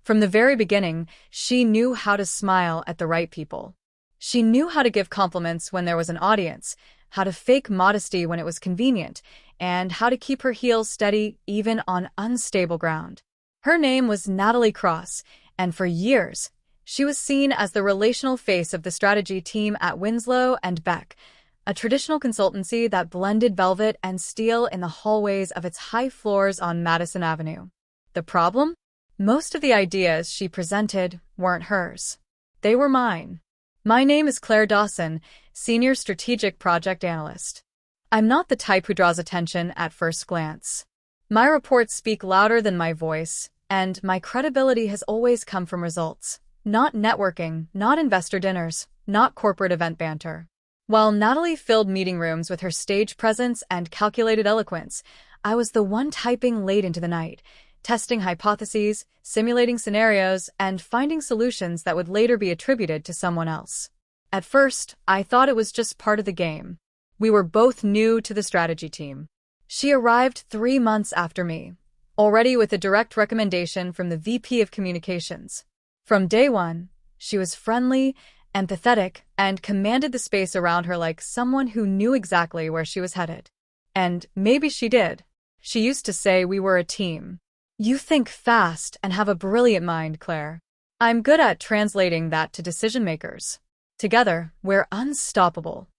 From the very beginning, she knew how to smile at the right people. She knew how to give compliments when there was an audience, how to fake modesty when it was convenient, and how to keep her heels steady even on unstable ground. Her name was Natalie Cross, and for years, she was seen as the relational face of the strategy team at Winslow and Beck, a traditional consultancy that blended velvet and steel in the hallways of its high floors on Madison Avenue. The problem? Most of the ideas she presented weren't hers. They were mine. My name is Claire Dawson, Senior Strategic Project Analyst. I'm not the type who draws attention at first glance. My reports speak louder than my voice, and my credibility has always come from results. Not networking, not investor dinners, not corporate event banter. While Natalie filled meeting rooms with her stage presence and calculated eloquence, I was the one typing late into the night, testing hypotheses, simulating scenarios, and finding solutions that would later be attributed to someone else. At first, I thought it was just part of the game. We were both new to the strategy team. She arrived 3 months after me, already with a direct recommendation from the VP of Communications. From day one, she was friendly, empathetic, and commanded the space around her like someone who knew exactly where she was headed. And maybe she did. She used to say we were a team. You think fast and have a brilliant mind, Claire. I'm good at translating that to decision makers. Together, we're unstoppable.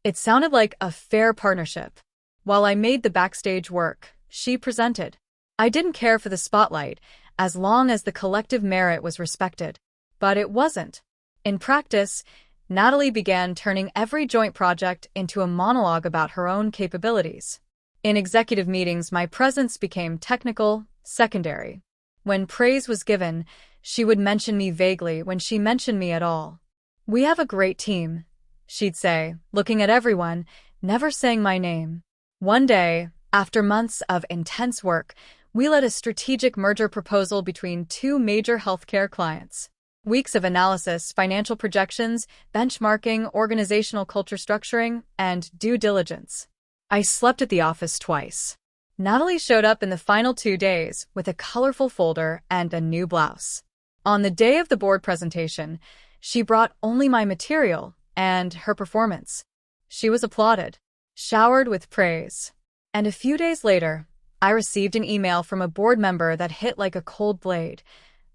It sounded like a fair partnership. While I made the backstage work, she presented. I didn't care for the spotlight, as long as the collective merit was respected. But it wasn't. In practice, Natalie began turning every joint project into a monologue about her own capabilities. In executive meetings, my presence became technical, secondary. When praise was given, she would mention me vaguely when she mentioned me at all. We have a great team, she'd say, looking at everyone, never saying my name. One day, after months of intense work, we led a strategic merger proposal between 2 major healthcare clients. Weeks of analysis, financial projections, benchmarking, organizational culture structuring, and due diligence. I slept at the office twice. Natalie showed up in the final 2 days with a colorful folder and a new blouse. On the day of the board presentation, she brought only my material and her performance. She was applauded, showered with praise. And a few days later, I received an email from a board member that hit like a cold blade.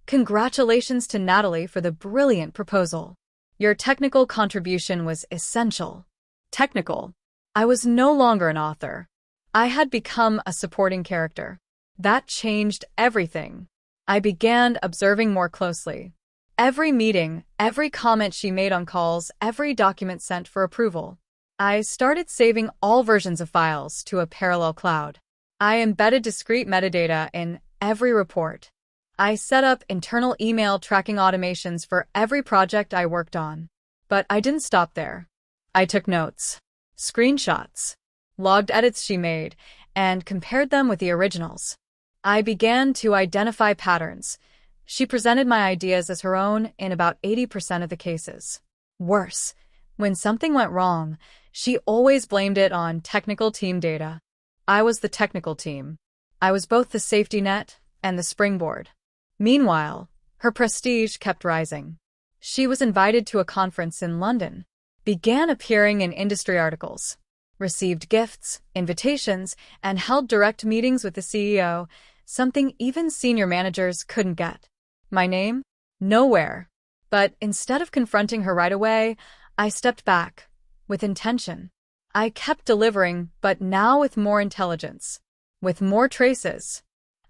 Congratulations to Natalie for the brilliant proposal. Your technical contribution was essential. Technical. I was no longer an author. I had become a supporting character. That changed everything. I began observing more closely. Every meeting, every comment she made on calls, every document sent for approval. I started saving all versions of files to a parallel cloud. I embedded discrete metadata in every report. I set up internal email tracking automations for every project I worked on. But I didn't stop there. I took notes, screenshots, logged edits she made, and compared them with the originals. I began to identify patterns. She presented my ideas as her own in about 80% of the cases. Worse, when something went wrong, she always blamed it on technical team data. I was the technical team. I was both the safety net and the springboard. Meanwhile, her prestige kept rising. She was invited to a conference in London, began appearing in industry articles, received gifts, invitations, and held direct meetings with the CEO, something even senior managers couldn't get. My name? Nowhere. But instead of confronting her right away, I stepped back, with intention. I kept delivering, but now with more intelligence, with more traces.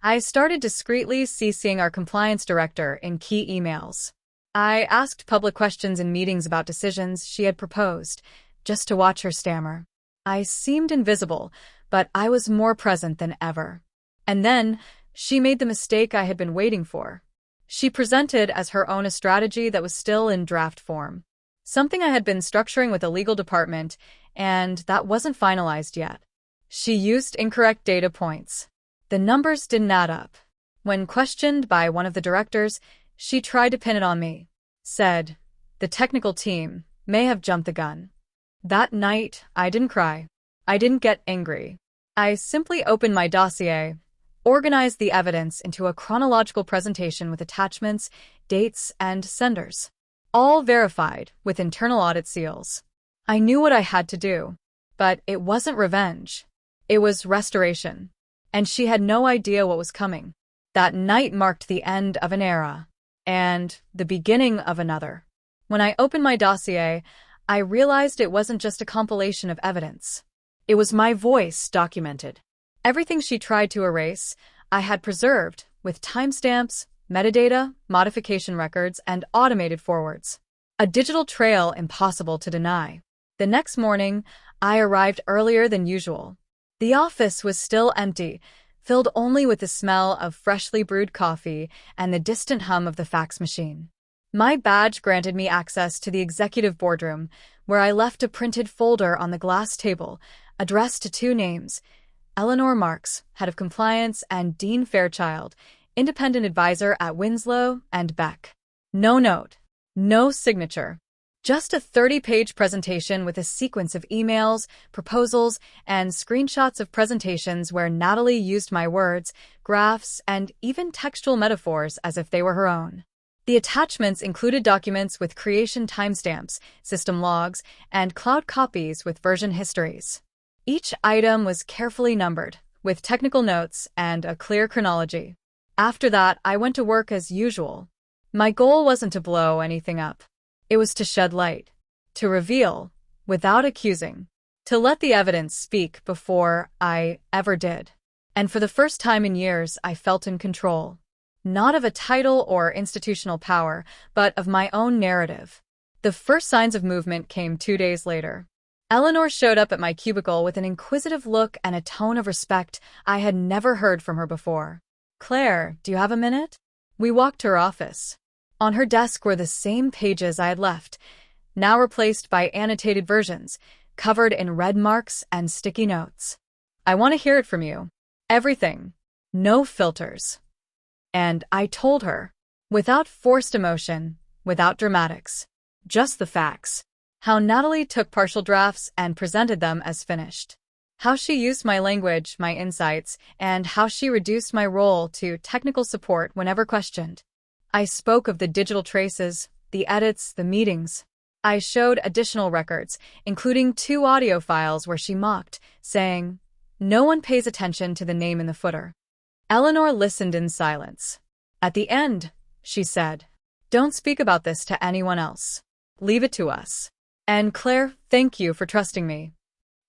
I started discreetly CCing our compliance director in key emails. I asked public questions in meetings about decisions she had proposed, just to watch her stammer. I seemed invisible, but I was more present than ever. And then, she made the mistake I had been waiting for. She presented as her own a strategy that was still in draft form. Something I had been structuring with a legal department, and that wasn't finalized yet. She used incorrect data points. The numbers didn't add up. When questioned by one of the directors, she tried to pin it on me. Said, the technical team may have jumped the gun. That night, I didn't cry. I didn't get angry. I simply opened my dossier, organized the evidence into a chronological presentation with attachments, dates, and senders, all verified with internal audit seals. I knew what I had to do, but it wasn't revenge. It was restoration. And she had no idea what was coming. That night marked the end of an era, and the beginning of another. When I opened my dossier, I realized it wasn't just a compilation of evidence. It was my voice documented. Everything she tried to erase, I had preserved, with timestamps, metadata, modification records, and automated forwards. A digital trail impossible to deny. The next morning, I arrived earlier than usual. The office was still empty, filled only with the smell of freshly brewed coffee and the distant hum of the fax machine. My badge granted me access to the executive boardroom, where I left a printed folder on the glass table, addressed to two names: Eleanor Marks, head of compliance, and Dean Fairchild, independent advisor at Winslow and Beck. No note, no signature. Just a 30-page presentation with a sequence of emails, proposals, and screenshots of presentations where Natalie used my words, graphs, and even textual metaphors as if they were her own. The attachments included documents with creation timestamps, system logs, and cloud copies with version histories. Each item was carefully numbered, with technical notes and a clear chronology. After that, I went to work as usual. My goal wasn't to blow anything up. It was to shed light, to reveal, without accusing, to let the evidence speak before I ever did. And for the first time in years, I felt in control. Not of a title or institutional power, but of my own narrative. The first signs of movement came 2 days later. Eleanor showed up at my cubicle with an inquisitive look and a tone of respect I had never heard from her before. "Claire, do you have a minute?" We walked to her office. On her desk were the same pages I had left, now replaced by annotated versions, covered in red marks and sticky notes. "I want to hear it from you. Everything. No filters." And I told her, without forced emotion, without dramatics, just the facts. How Natalie took partial drafts and presented them as finished. How she used my language, my insights, and how she reduced my role to technical support whenever questioned. I spoke of the digital traces, the edits, the meetings. I showed additional records, including 2 audio files where she mocked, saying, "No one pays attention to the name in the footer." Eleanor listened in silence. At the end, she said, "Don't speak about this to anyone else. Leave it to us. And Claire, thank you for trusting me."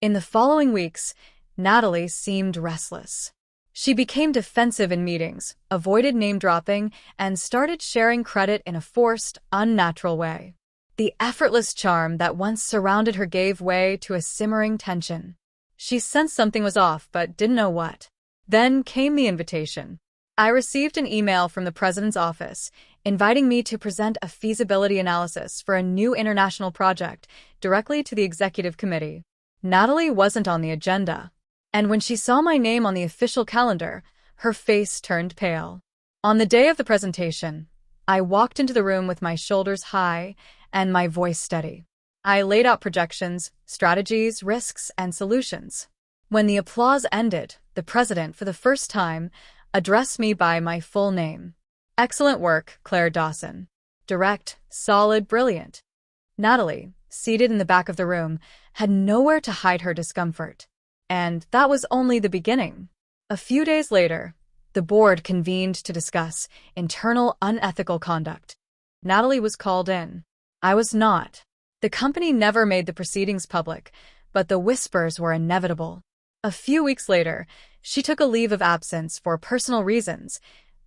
In the following weeks, Natalie seemed restless. She became defensive in meetings, avoided name-dropping, and started sharing credit in a forced, unnatural way. The effortless charm that once surrounded her gave way to a simmering tension. She sensed something was off but didn't know what. Then came the invitation. I received an email from the president's office, inviting me to present a feasibility analysis for a new international project directly to the executive committee. Natalie wasn't on the agenda. And when she saw my name on the official calendar, her face turned pale. On the day of the presentation, I walked into the room with my shoulders high and my voice steady. I laid out projections, strategies, risks, and solutions. When the applause ended, the president, for the first time, addressed me by my full name. "Excellent work, Claire Dawson." Direct, solid, brilliant. Natalie, seated in the back of the room, had nowhere to hide her discomfort. And that was only the beginning. A few days later, the board convened to discuss internal unethical conduct. Natalie was called in. I was not. The company never made the proceedings public, but the whispers were inevitable. A few weeks later, she took a leave of absence for personal reasons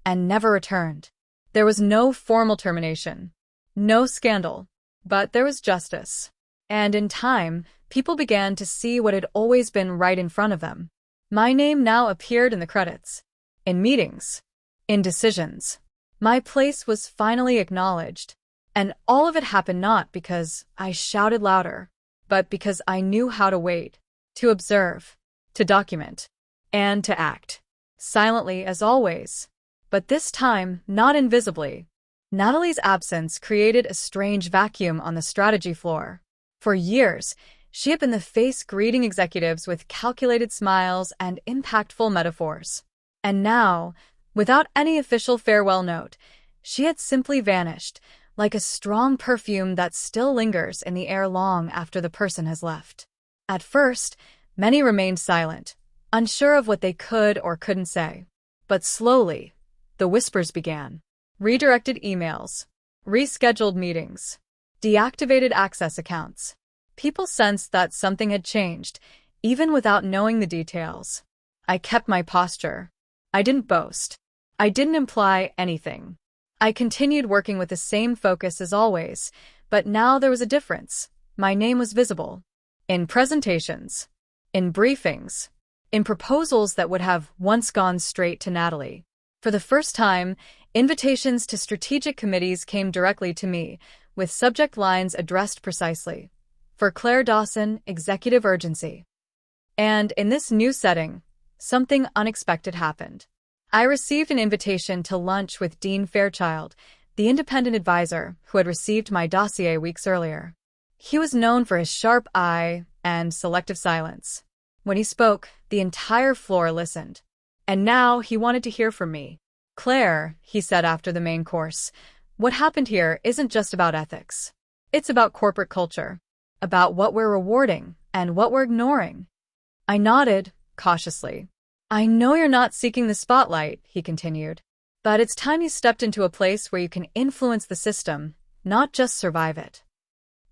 and never returned. There was no formal termination, no scandal, but there was justice. And in time, people began to see what had always been right in front of them. My name now appeared in the credits, in meetings, in decisions. My place was finally acknowledged, and all of it happened not because I shouted louder, but because I knew how to wait, to observe, to document, and to act. Silently as always, but this time not invisibly. Natalie's absence created a strange vacuum on the strategy floor. For years, she had been the face greeting executives with calculated smiles and impactful metaphors. And now, without any official farewell note, she had simply vanished, like a strong perfume that still lingers in the air long after the person has left. At first, many remained silent, unsure of what they could or couldn't say. But slowly, the whispers began. Redirected emails, rescheduled meetings, deactivated access accounts. People sensed that something had changed, even without knowing the details. I kept my posture. I didn't boast. I didn't imply anything. I continued working with the same focus as always, but now there was a difference. My name was visible. In presentations, in briefings, in proposals that would have once gone straight to Natalie. For the first time, invitations to strategic committees came directly to me, with subject lines addressed precisely. For Claire Dawson, executive urgency. And in this new setting, something unexpected happened. I received an invitation to lunch with Dean Fairchild, the independent advisor who had received my dossier weeks earlier. He was known for his sharp eye and selective silence. When he spoke, the entire floor listened. And now he wanted to hear from me. Claire, he said after the main course, what happened here isn't just about ethics. It's about corporate culture, about what we're rewarding and what we're ignoring. I nodded, cautiously. I know you're not seeking the spotlight, he continued, but it's time you stepped into a place where you can influence the system, not just survive it.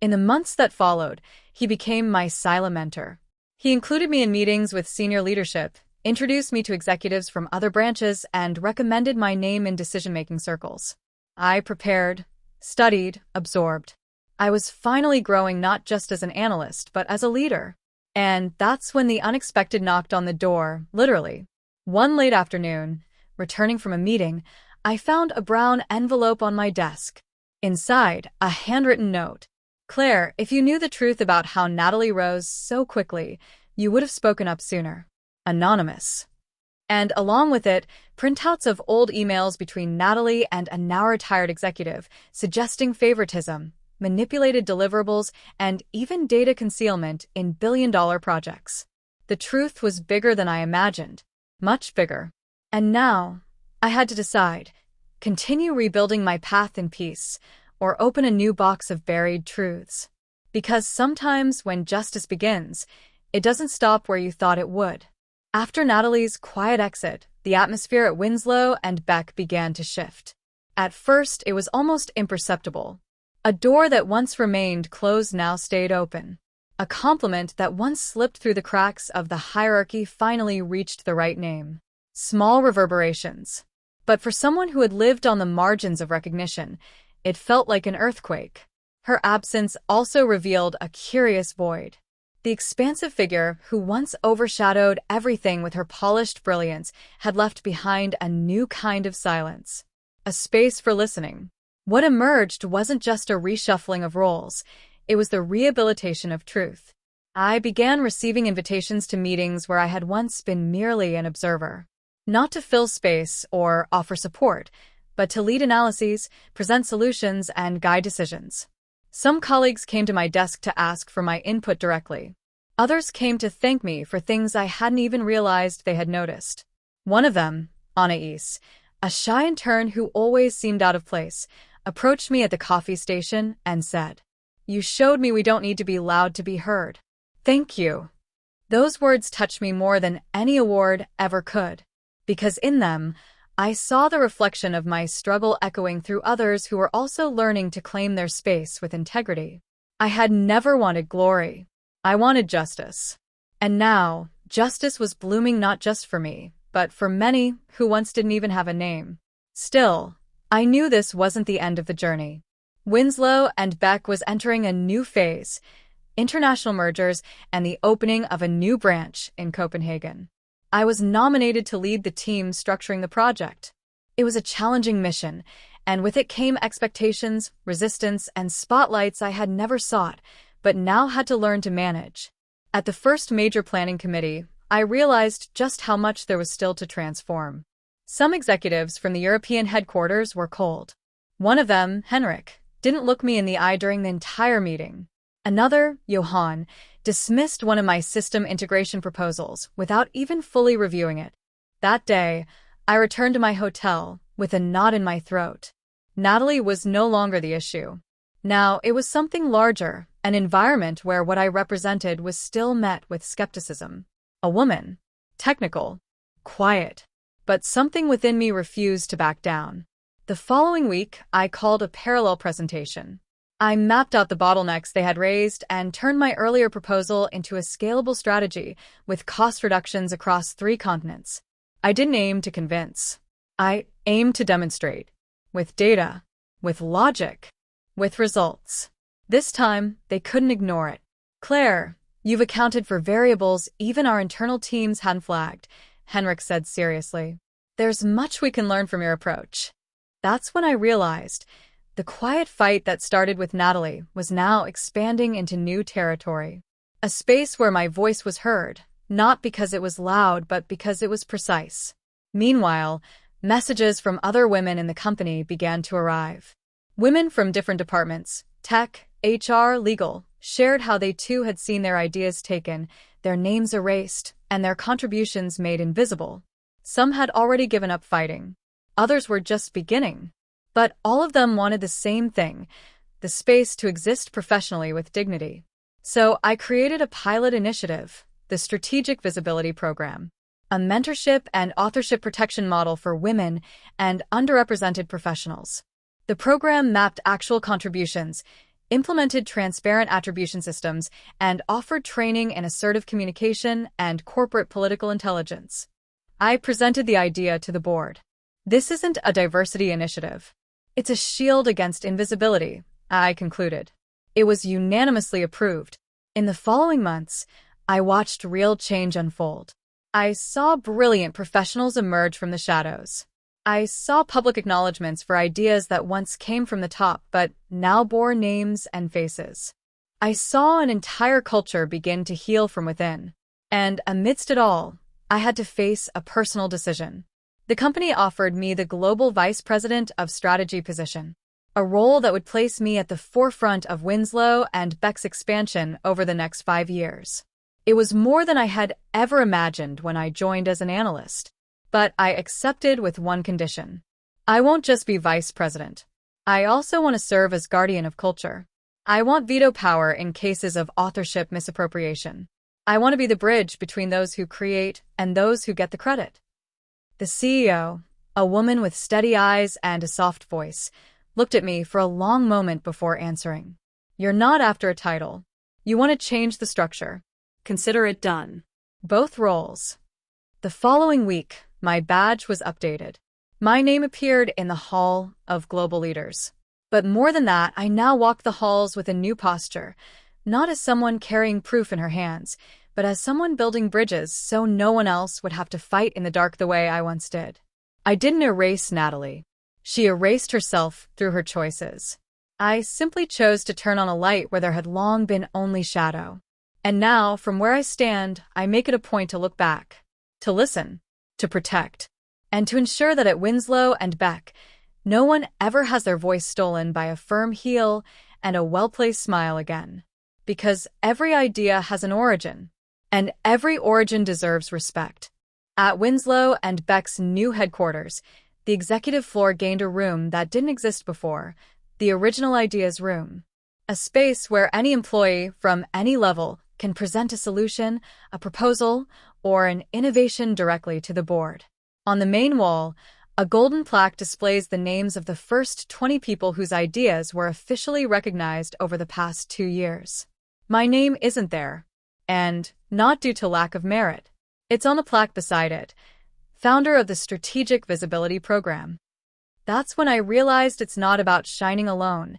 In the months that followed, he became my silent mentor. He included me in meetings with senior leadership, introduced me to executives from other branches, and recommended my name in decision-making circles. I prepared, studied, absorbed. I was finally growing not just as an analyst, but as a leader. And that's when the unexpected knocked on the door, literally. One late afternoon, returning from a meeting, I found a brown envelope on my desk. Inside, a handwritten note. Claire, if you knew the truth about how Natalie rose so quickly, you would have spoken up sooner. Anonymous. And along with it, printouts of old emails between Natalie and a now-retired executive, suggesting favoritism, manipulated deliverables, and even data concealment in billion-dollar projects. The truth was bigger than I imagined. Much bigger. And now, I had to decide, continue rebuilding my path in peace, or open a new box of buried truths. Because sometimes when justice begins, it doesn't stop where you thought it would. After Natalie's quiet exit, the atmosphere at Winslow and Beck began to shift. At first, it was almost imperceptible. A door that once remained closed now stayed open. A compliment that once slipped through the cracks of the hierarchy finally reached the right name. Small reverberations. But for someone who had lived on the margins of recognition, it felt like an earthquake. Her absence also revealed a curious void. The expansive figure who once overshadowed everything with her polished brilliance had left behind a new kind of silence. A space for listening. What emerged wasn't just a reshuffling of roles, it was the rehabilitation of truth. I began receiving invitations to meetings where I had once been merely an observer. Not to fill space or offer support, but to lead analyses, present solutions, and guide decisions. Some colleagues came to my desk to ask for my input directly. Others came to thank me for things I hadn't even realized they had noticed. One of them, Anais, a shy intern who always seemed out of place, approached me at the coffee station and said, "You showed me we don't need to be loud to be heard." Thank you. Those words touched me more than any award ever could, because in them, I saw the reflection of my struggle echoing through others who were also learning to claim their space with integrity. I had never wanted glory. I wanted justice. And now, justice was blooming not just for me, but for many who once didn't even have a name. Still, I knew this wasn't the end of the journey. Winslow and Beck was entering a new phase, international mergers and the opening of a new branch in Copenhagen. I was nominated to lead the team structuring the project. It was a challenging mission, and with it came expectations, resistance, and spotlights I had never sought, but now had to learn to manage. At the first major planning committee, I realized just how much there was still to transform. Some executives from the European headquarters were cold. One of them, Henrik, didn't look me in the eye during the entire meeting. Another, Johan, dismissed one of my system integration proposals without even fully reviewing it. That day, I returned to my hotel with a knot in my throat. Natalie was no longer the issue. Now, it was something larger, an environment where what I represented was still met with skepticism. A woman. Technical. Quiet. But something within me refused to back down. The following week, I called a parallel presentation. I mapped out the bottlenecks they had raised and turned my earlier proposal into a scalable strategy with cost reductions across 3 continents. I didn't aim to convince. I aimed to demonstrate. With data. With logic. With results. This time, they couldn't ignore it. "Claire, you've accounted for variables even our internal teams hadn't flagged," Henrik said seriously. "There's much we can learn from your approach." That's when I realized the quiet fight that started with Natalie was now expanding into new territory. A space where my voice was heard, not because it was loud, but because it was precise. Meanwhile, messages from other women in the company began to arrive. Women from different departments, tech, HR, legal, shared how they too had seen their ideas taken, their names erased, and their contributions made invisible. Some had already given up fighting. Others were just beginning. But all of them wanted the same thing, the space to exist professionally with dignity. So I created a pilot initiative, the Strategic Visibility Program, a mentorship and authorship protection model for women and underrepresented professionals. The program mapped actual contributions, implemented transparent attribution systems, and offered training in assertive communication and corporate political intelligence. I presented the idea to the board. This isn't a diversity initiative. It's a shield against invisibility, I concluded. It was unanimously approved. In the following months, I watched real change unfold. I saw brilliant professionals emerge from the shadows. I saw public acknowledgments for ideas that once came from the top but now bore names and faces. I saw an entire culture begin to heal from within. And amidst it all, I had to face a personal decision. The company offered me the Global Vice President of Strategy position, a role that would place me at the forefront of Winslow and Beck's expansion over the next 5 years. It was more than I had ever imagined when I joined as an analyst. But I accepted with one condition. I won't just be vice president. I also want to serve as guardian of culture. I want veto power in cases of authorship misappropriation. I want to be the bridge between those who create and those who get the credit. The CEO, a woman with steady eyes and a soft voice, looked at me for a long moment before answering. "You're not after a title. You want to change the structure. Consider it done." Both roles. The following week, my badge was updated. My name appeared in the Hall of Global Leaders. But more than that, I now walked the halls with a new posture, not as someone carrying proof in her hands, but as someone building bridges so no one else would have to fight in the dark the way I once did. I didn't erase Natalie. She erased herself through her choices. I simply chose to turn on a light where there had long been only shadow. And now, from where I stand, I make it a point to look back, to listen, to protect, and to ensure that at Winslow and Beck, no one ever has their voice stolen by a firm heel and a well-placed smile again. Because every idea has an origin, and every origin deserves respect. At Winslow and Beck's new headquarters, the executive floor gained a room that didn't exist before, the Original Ideas Room. A space where any employee from any level can present a solution, a proposal, or an innovation directly to the board. On the main wall, a golden plaque displays the names of the first 20 people whose ideas were officially recognized over the past 2 years. My name isn't there, and not due to lack of merit. It's on the plaque beside it, founder of the Strategic Visibility Program. That's when I realized it's not about shining alone.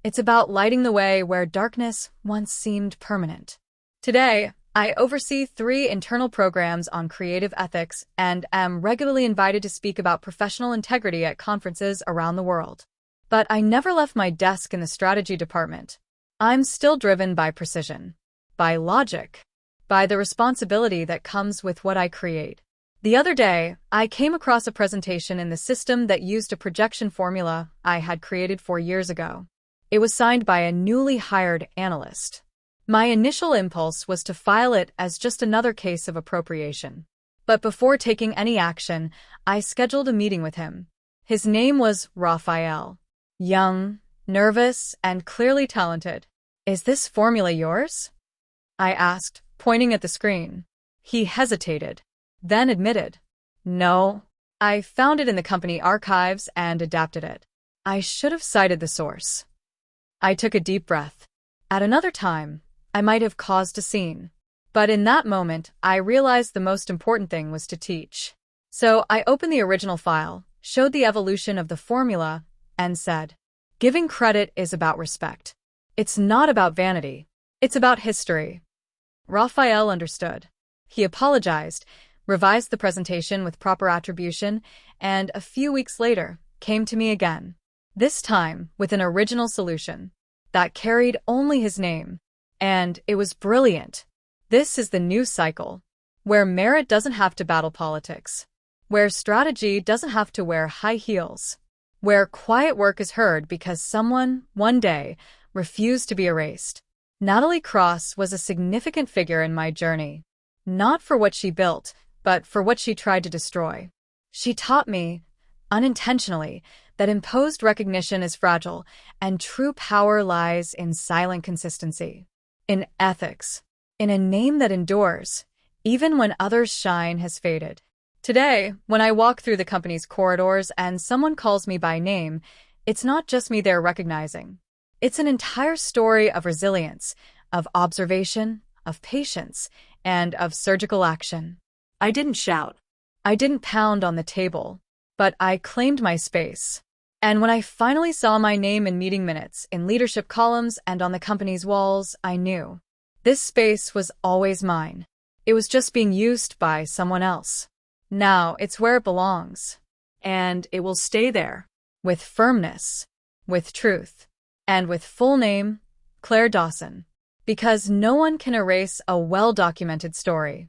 It's about lighting the way where darkness once seemed permanent. Today, I oversee 3 internal programs on creative ethics and am regularly invited to speak about professional integrity at conferences around the world. But I never left my desk in the strategy department. I'm still driven by precision, by logic, by the responsibility that comes with what I create. The other day, I came across a presentation in the system that used a projection formula I had created 4 years ago. It was signed by a newly hired analyst. My initial impulse was to file it as just another case of appropriation. But before taking any action, I scheduled a meeting with him. His name was Raphael. Young, nervous, and clearly talented. "Is this formula yours?" I asked, pointing at the screen. He hesitated, then admitted, "No, I found it in the company archives and adapted it." I should have cited the source. I took a deep breath. At another time, I might have caused a scene. But in that moment, I realized the most important thing was to teach. So I opened the original file, showed the evolution of the formula, and said, "Giving credit is about respect. It's not about vanity. It's about history." Raphael understood. He apologized, revised the presentation with proper attribution, and a few weeks later, came to me again. This time with an original solution that carried only his name. And it was brilliant. This is the new cycle, where merit doesn't have to battle politics, where strategy doesn't have to wear high heels, where quiet work is heard because someone, one day, refused to be erased. Natalie Cross was a significant figure in my journey, not for what she built, but for what she tried to destroy. She taught me, unintentionally, that imposed recognition is fragile and true power lies in silent consistency, in ethics, in a name that endures, even when others' shine has faded. Today, when I walk through the company's corridors and someone calls me by name, it's not just me they're recognizing. It's an entire story of resilience, of observation, of patience, and of surgical action. I didn't shout. I didn't pound on the table, but I claimed my space. And when I finally saw my name in meeting minutes, in leadership columns, and on the company's walls, I knew. This space was always mine. It was just being used by someone else. Now it's where it belongs. And it will stay there. With firmness, with truth, and with full name, Claire Dawson. Because no one can erase a well-documented story.